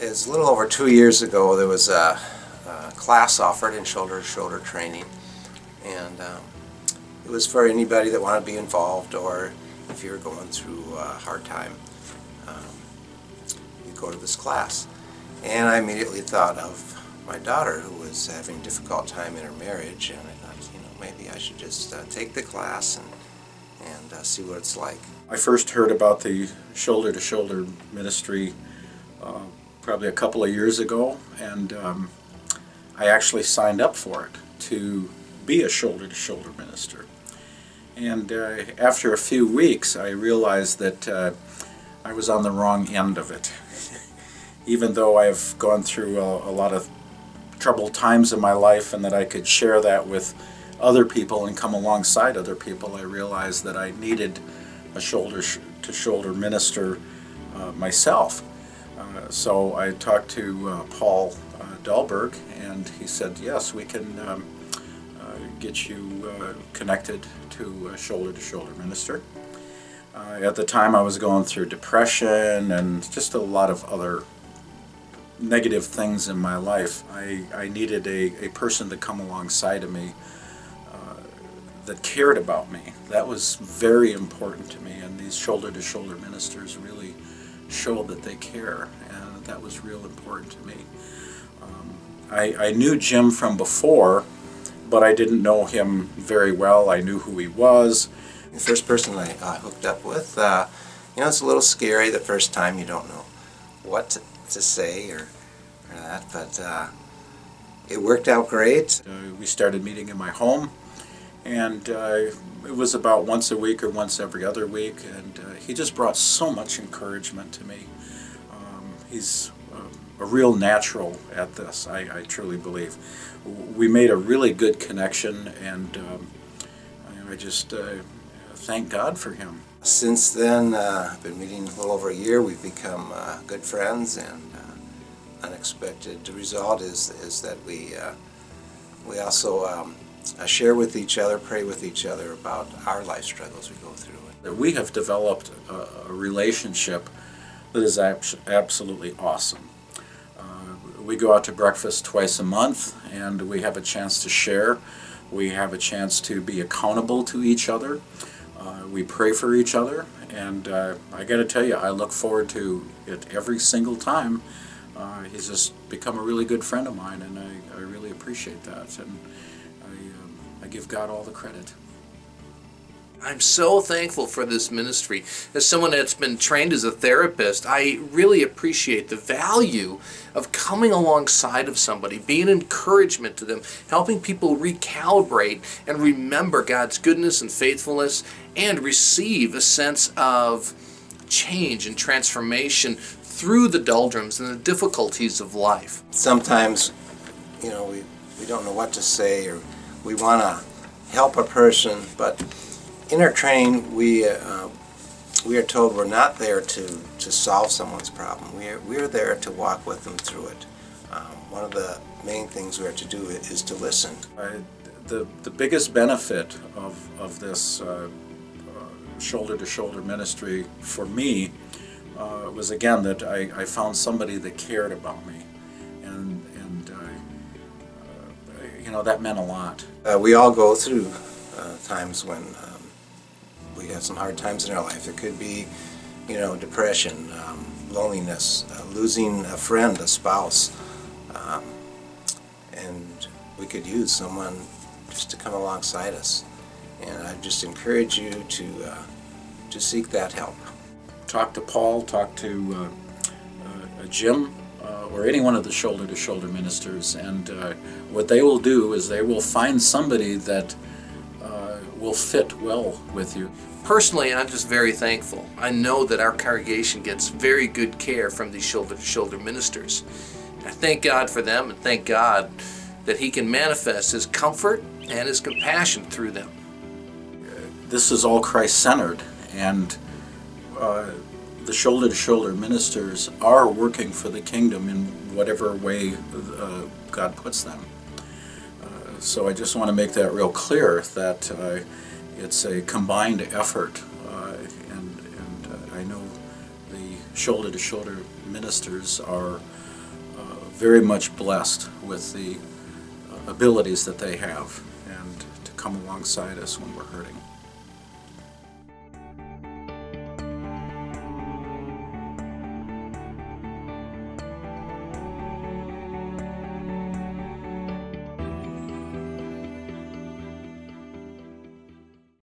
It's a little over 2 years ago. There was a class offered in shoulder-to-shoulder training, and it was for anybody that wanted to be involved, or if you're going through a hard time, you go to this class. And I immediately thought of my daughter, who was having a difficult time in her marriage, and I thought, you know, maybe I should just take the class and see what it's like. I first heard about the shoulder-to-shoulder ministry probably a couple of years ago, and I actually signed up for it to be a shoulder-to-shoulder minister. And after a few weeks, I realized that I was on the wrong end of it. Even though I've gone through a lot of troubled times in my life, and that I could share that with other people and come alongside other people, I realized that I needed a shoulder-to-shoulder minister myself. So I talked to Paul Dahlberg, and he said, yes, we can get you connected to a shoulder-to-shoulder minister. At the time I was going through depression and just a lot of other negative things in my life. I needed a person to come alongside of me that cared about me. That was very important to me, and these shoulder-to-shoulder ministers really show that they care, and that was real important to me. I knew Jim from before, but I didn't know him very well. I knew who he was. The first person I hooked up with, you know, it's a little scary the first time. You don't know what to say or that, but it worked out great. We started meeting in my home, and it was about once a week or once every other week, and he just brought so much encouragement to me. He's a real natural at this, I truly believe. We made a really good connection, and I just thank God for him. Since then, I've been meeting a little over a year. We've become good friends, and unexpected result is that we also share with each other, pray with each other about our life struggles we go through. We have developed a relationship that is absolutely awesome. We go out to breakfast twice a month, and we have a chance to share. We have a chance to be accountable to each other. We pray for each other, and I got to tell you, I look forward to it every single time. He's just become a really good friend of mine, and I really appreciate that, and I give God all the credit. I'm so thankful for this ministry. As someone that's been trained as a therapist, I really appreciate the value of coming alongside of somebody, being an encouragement to them, helping people recalibrate and remember God's goodness and faithfulness, and receive a sense of change and transformation through the doldrums and the difficulties of life. Sometimes, you know, we don't know what to say, or we want to help a person, but in our training, we are told we're not there to solve someone's problem. We're there to walk with them through it. One of the main things we are to do is to listen. The biggest benefit of this shoulder-to-shoulder ministry for me was, again, that I found somebody that cared about me, and you know, that meant a lot. We all go through times when we have some hard times in our life. It could be, you know, depression, loneliness, losing a friend, a spouse, and we could use someone just to come alongside us. And I just encourage you to seek that help. Talk to Paul, talk to Jim, or any one of the shoulder-to-shoulder ministers, and what they will do is they will find somebody that will fit well with you. Personally, I'm just very thankful. I know that our congregation gets very good care from these shoulder-to-shoulder ministers. I thank God for them, and thank God that He can manifest His comfort and His compassion through them. This is all Christ-centered, and the shoulder-to-shoulder ministers are working for the kingdom in whatever way God puts them. So I just want to make that real clear, that it's a combined effort, and I know the shoulder-to-shoulder ministers are very much blessed with the abilities that they have, and to come alongside us when we're hurting.